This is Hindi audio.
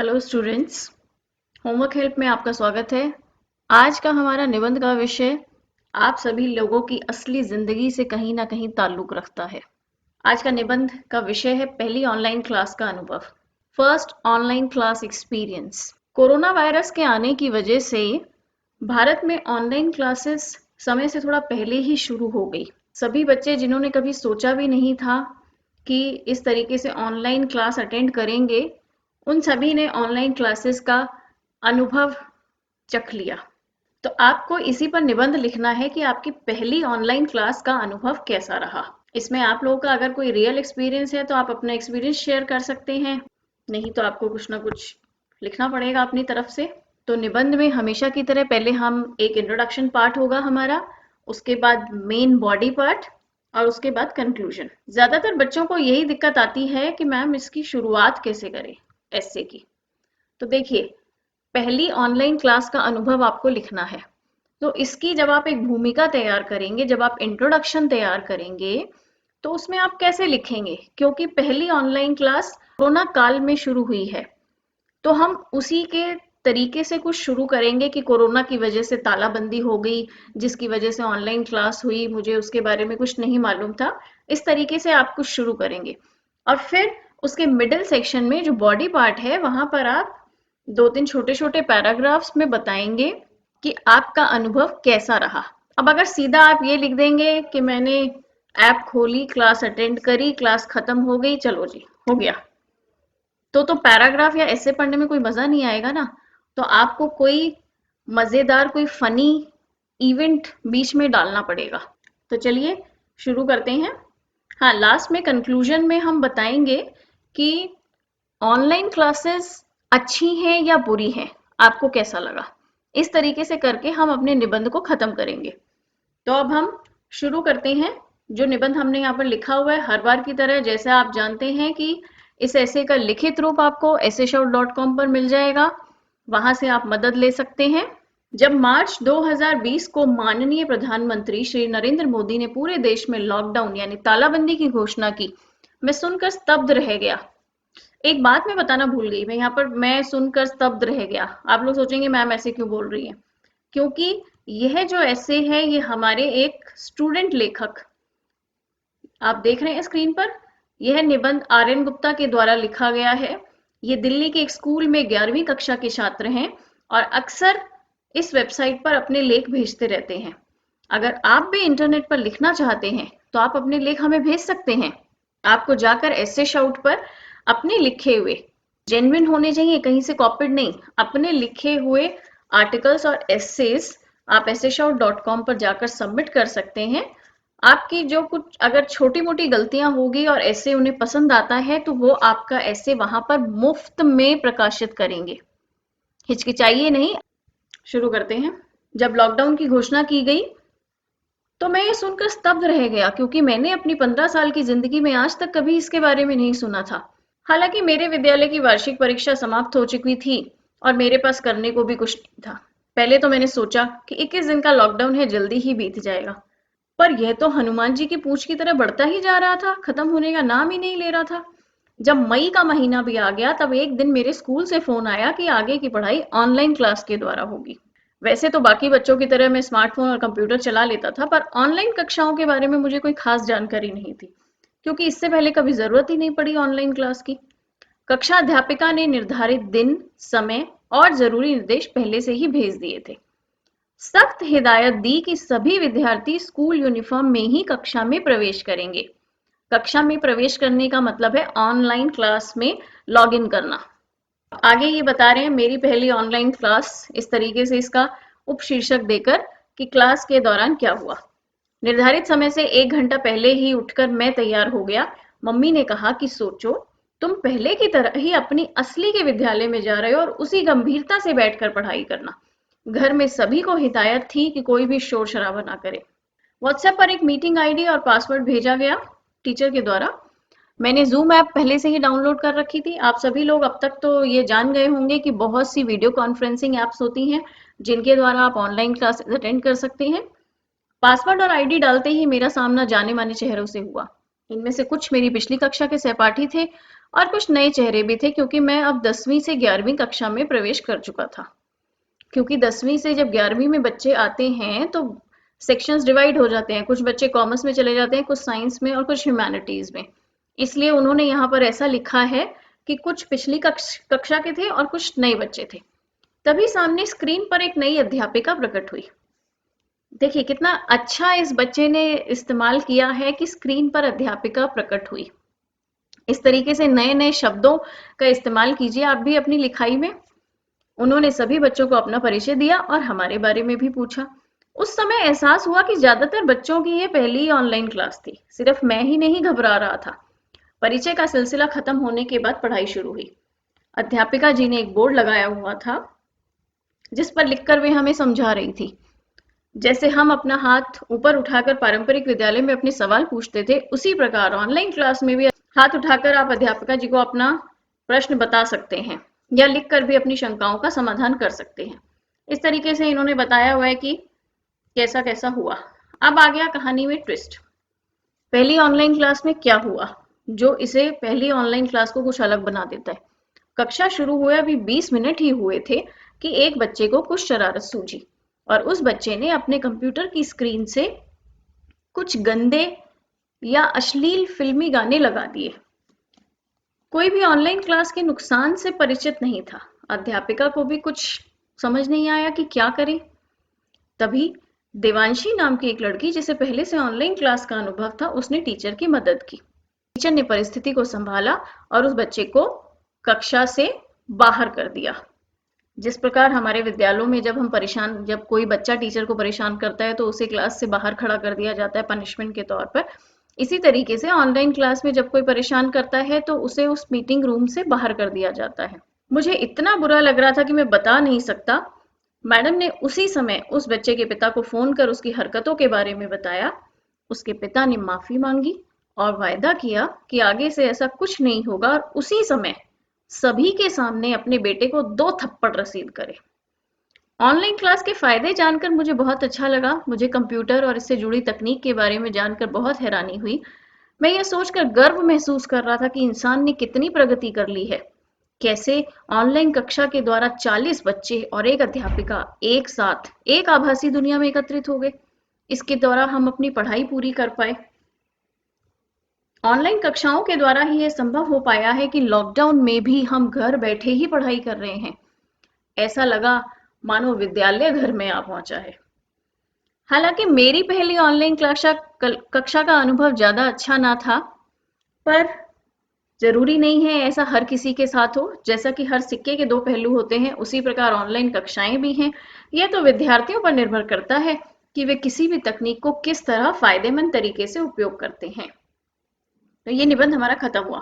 हेलो स्टूडेंट्स, होमवर्क हेल्प में आपका स्वागत है। आज का हमारा निबंध का विषय आप सभी लोगों की असली जिंदगी से कहीं ना कहीं ताल्लुक रखता है। आज का निबंध का विषय है पहली ऑनलाइन क्लास का अनुभव, first online class experience. Corona virus के आने की वजह से भारत में ऑनलाइन क्लासेस समय से थोड़ा पहले ही शुरू हो गई। सभी बच्चे जिन्होंने कभी सोचा भी नहीं था कि इस तरीके से ऑनलाइन क्लास अटेंड करेंगे, उन सभी ने ऑनलाइन क्लासेस का अनुभव चख लिया। तो आपको इसी पर निबंध लिखना है कि आपकी पहली ऑनलाइन क्लास का अनुभव कैसा रहा। इसमें आप लोगों का अगर कोई रियल एक्सपीरियंस है तो आप अपना एक्सपीरियंस शेयर कर सकते हैं, नहीं तो आपको कुछ ना कुछ लिखना पड़ेगा अपनी तरफ से। तो निबंध में हमेशा की तरह पहले हम एक इंट्रोडक्शन पार्ट होगा हमारा, उसके बाद मेन बॉडी पार्ट और उसके बाद कंक्लूजन। ज्यादातर बच्चों को यही दिक्कत आती है कि मैम इसकी शुरुआत कैसे करें एस्से की। तो देखिए, पहली ऑनलाइन क्लास का अनुभव आपको लिखना है। तो इसकी जब आप एक भूमिका तैयार करेंगे, जब आप इंट्रोडक्शन तैयार करेंगे, तो उसमें आप कैसे लिखेंगे? क्योंकि पहली ऑनलाइन क्लास कोरोना काल में शुरू हुई है, तो हम उसी के तरीके से कुछ शुरू करेंगे कि कोरोना की वजह से तालाबंदी हो गई, जिसकी वजह से ऑनलाइन क्लास हुई, मुझे उसके बारे में कुछ नहीं मालूम था। इस तरीके से आप कुछ शुरू करेंगे और फिर उसके मिडिल सेक्शन में जो बॉडी पार्ट है वहां पर आप 2-3 छोटे-छोटे पैराग्राफ्स में बताएंगे कि आपका अनुभव कैसा रहा। अब अगर सीधा आप ये लिख देंगे कि मैंने ऐप खोली, क्लास अटेंड करी, क्लास खत्म हो गई, चलो जी हो गया, तो पैराग्राफ या ऐसे पढ़ने में कोई मजा नहीं आएगा ना। तो आपको कोई मजेदार, कोई फनी इवेंट बीच में डालना पड़ेगा। तो चलिए शुरू करते हैं। हाँ, लास्ट में कंक्लूजन में हम बताएंगे कि ऑनलाइन क्लासेस अच्छी हैं या बुरी हैं, आपको कैसा लगा। इस तरीके से करके हम अपने निबंध को खत्म करेंगे। तो अब हम शुरू करते हैं। जो निबंध हमने यहाँ पर लिखा हुआ है, हर बार की तरह जैसा आप जानते हैं कि इस ऐसे का लिखित रूप आपको essayshop.com पर मिल जाएगा, वहां से आप मदद ले सकते हैं। जब मार्च 2020 को माननीय प्रधानमंत्री श्री नरेंद्र मोदी ने पूरे देश में लॉकडाउन यानी तालाबंदी की घोषणा की, मैं सुनकर स्तब्ध रह गया। एक बात मैं बताना भूल गई, मैं यहाँ पर मैं सुनकर स्तब्ध रह गया। आप लोग सोचेंगे मैम ऐसे क्यों बोल रही हैं? क्योंकि यह जो ऐसे है ये हमारे एक स्टूडेंट लेखक, आप देख रहे हैं स्क्रीन पर, यह निबंध आर्यन गुप्ता के द्वारा लिखा गया है। ये दिल्ली के एक स्कूल में 11वीं कक्षा के छात्र हैं और अक्सर इस वेबसाइट पर अपने लेख भेजते रहते हैं। अगर आप भी इंटरनेट पर लिखना चाहते हैं तो आप अपने लेख हमें भेज सकते हैं। आपको जाकर ऐसे शाउट पर अपने लिखे हुए, जेन्युइन होने चाहिए, कहीं से कॉपीड नहीं, अपने लिखे हुए आर्टिकल्स और एसेस आप essayshop.com पर जाकर सबमिट कर सकते हैं। आपकी जो कुछ अगर छोटी मोटी गलतियां होगी और ऐसे उन्हें पसंद आता है तो वो आपका ऐसे वहां पर मुफ्त में प्रकाशित करेंगे। हिचकिचाइए नहीं, शुरू करते हैं। जब लॉकडाउन की घोषणा की गई तो मैं ये सुनकर स्तब्ध रह गया, क्योंकि मैंने अपनी 15 साल की जिंदगी में आज तक कभी इसके बारे में नहीं सुना था। हालांकि मेरे विद्यालय की वार्षिक परीक्षा समाप्त हो चुकी थी और मेरे पास करने को भी कुछ नहीं था। पहले तो मैंने सोचा कि 21 दिन का लॉकडाउन है, जल्दी ही बीत जाएगा, पर यह तो हनुमान जी की पूंछ की तरह बढ़ता ही जा रहा था, खत्म होने का नाम ही नहीं ले रहा था। जब मई का महीना भी आ गया तब एक दिन मेरे स्कूल से फोन आया कि आगे की पढ़ाई ऑनलाइन क्लास के द्वारा होगी। वैसे तो बाकी बच्चों की तरह मैं स्मार्टफोन और कंप्यूटर चला लेता था, पर ऑनलाइन कक्षाओं के बारे में मुझे कोई खास जानकारी नहीं थी, क्योंकि इससे पहले कभी जरूरत ही नहीं पड़ी ऑनलाइन क्लास की। कक्षा अध्यापिका ने निर्धारित दिन, समय और जरूरी निर्देश पहले से ही भेज दिए थे। सख्त हिदायत दी कि सभी विद्यार्थी स्कूल यूनिफॉर्म में ही कक्षा में प्रवेश करेंगे। कक्षा में प्रवेश करने का मतलब है ऑनलाइन क्लास में लॉगिन करना। आगे ये बता रहे हैं मेरी पहली ऑनलाइन क्लास, इस तरीके से इसका उपशीर्षक देकर कि क्लास के दौरान क्या हुआ। निर्धारित समय से 1 घंटा पहले ही उठकर मैं तैयार हो गया। मम्मी ने कहा कि सोचो, तुम पहले की तरह ही अपनी असली के विद्यालय में जा रहे हो और उसी गंभीरता से बैठकर पढ़ाई करना। घर में सभी को हिदायत थी कि कोई भी शोर शराबा ना करे। व्हाट्सएप पर एक मीटिंग आईडी और पासवर्ड भेजा गया टीचर के द्वारा। मैंने जूम ऐप पहले से ही डाउनलोड कर रखी थी। आप सभी लोग अब तक तो ये जान गए होंगे कि बहुत सी वीडियो कॉन्फ्रेंसिंग ऐप्स होती हैं जिनके द्वारा आप ऑनलाइन क्लासेस अटेंड कर सकते हैं। पासवर्ड और आईडी डालते ही मेरा सामना जाने माने चेहरों से हुआ। इनमें से कुछ मेरी पिछली कक्षा के सहपाठी थे और कुछ नए चेहरे भी थे, क्योंकि मैं अब 10वीं से 11वीं कक्षा में प्रवेश कर चुका था। क्योंकि 10वीं से जब 11वीं में बच्चे आते हैं तो सेक्शंस डिवाइड हो जाते हैं, कुछ बच्चे कॉमर्स में चले जाते हैं, कुछ साइंस में और कुछ ह्यूमैनिटीज में। इसलिए उन्होंने यहाँ पर ऐसा लिखा है कि कुछ पिछली कक्षा के थे और कुछ नए बच्चे थे। तभी सामने स्क्रीन पर एक नई अध्यापिका प्रकट हुई। देखिए कितना अच्छा इस बच्चे ने इस्तेमाल किया है कि स्क्रीन पर अध्यापिका प्रकट हुई। इस तरीके से नए नए शब्दों का इस्तेमाल कीजिए आप भी अपनी लिखाई में। उन्होंने सभी बच्चों को अपना परिचय दिया और हमारे बारे में भी पूछा। उस समय एहसास हुआ कि ज्यादातर बच्चों की ये पहली ऑनलाइन क्लास थी। सिर्फ मैं ही नहीं घबरा रहा था। परिचय का सिलसिला खत्म होने के बाद पढ़ाई शुरू हुई। अध्यापिका जी ने एक बोर्ड लगाया हुआ था जिस पर लिखकर वे हमें समझा रही थी। जैसे हम अपना हाथ ऊपर उठाकर पारंपरिक विद्यालय में अपने सवाल पूछते थे, उसी प्रकार ऑनलाइन क्लास में भी हाथ उठाकर आप अध्यापिका जी को अपना प्रश्न बता सकते हैं या लिखकर भी अपनी शंकाओं का समाधान कर सकते हैं। इस तरीके से इन्होंने बताया हुआ है कि कैसा कैसा हुआ। अब आ गया कहानी में ट्विस्ट। पहली ऑनलाइन क्लास में क्या हुआ जो इसे पहली ऑनलाइन क्लास को कुछ अलग बना देता है। कक्षा शुरू हुए अभी 20 मिनट ही हुए थे कि एक बच्चे को कुछ शरारत सूझी और उस बच्चे ने अपने कंप्यूटर की स्क्रीन से कुछ गंदे या अश्लील फिल्मी गाने लगा दिए। कोई भी ऑनलाइन क्लास के नुकसान से परिचित नहीं था। अध्यापिका को भी कुछ समझ नहीं आया कि क्या करे। तभी देवांशी नाम की एक लड़की, जिसे पहले से ऑनलाइन क्लास का अनुभव था, उसने टीचर की मदद की। टीचर ने परिस्थिति को संभाला और उस बच्चे को कक्षा से बाहर कर दिया। जिस प्रकार हमारे विद्यालयों में जब कोई बच्चा टीचर को परेशान करता है तो उसे क्लास से बाहर खड़ा कर दिया जाता है पनिशमेंट के तौर पर, इसी तरीके से ऑनलाइन क्लास में जब कोई परेशान करता है तो उसे उस मीटिंग रूम से बाहर कर दिया जाता है। मुझे इतना बुरा लग रहा था कि मैं बता नहीं सकता। मैडम ने उसी समय उस बच्चे के पिता को फोन कर उसकी हरकतों के बारे में बताया। उसके पिता ने माफी मांगी और वायदा किया कि आगे से ऐसा कुछ नहीं होगा और उसी समय सभी के सामने अपने बेटे को 2 थप्पड़ रसीद करे। ऑनलाइन क्लास के फायदे जानकर मुझे बहुत अच्छा लगा। मुझे कंप्यूटर और इससे जुड़ी तकनीक के बारे में जानकर बहुत हैरानी हुई। मैं यह सोचकर गर्व महसूस कर रहा था कि इंसान ने कितनी प्रगति कर ली है। कैसे ऑनलाइन कक्षा के द्वारा 40 बच्चे और एक अध्यापिका एक साथ एक आभासी दुनिया में एकत्रित हो गए। इसके द्वारा हम अपनी पढ़ाई पूरी कर पाए। ऑनलाइन कक्षाओं के द्वारा ही यह संभव हो पाया है कि लॉकडाउन में भी हम घर बैठे ही पढ़ाई कर रहे हैं। ऐसा लगा मानो विद्यालय घर में आ पहुंचा है। हालांकि मेरी पहली ऑनलाइन कक्षा का अनुभव ज्यादा अच्छा ना था, पर जरूरी नहीं है ऐसा हर किसी के साथ हो। जैसा कि हर सिक्के के 2 पहलू होते हैं, उसी प्रकार ऑनलाइन कक्षाएं भी हैं। यह तो विद्यार्थियों पर निर्भर करता है कि वे किसी भी तकनीक को किस तरह फायदेमंद तरीके से उपयोग करते हैं। तो ये निबंध हमारा खत्म हुआ।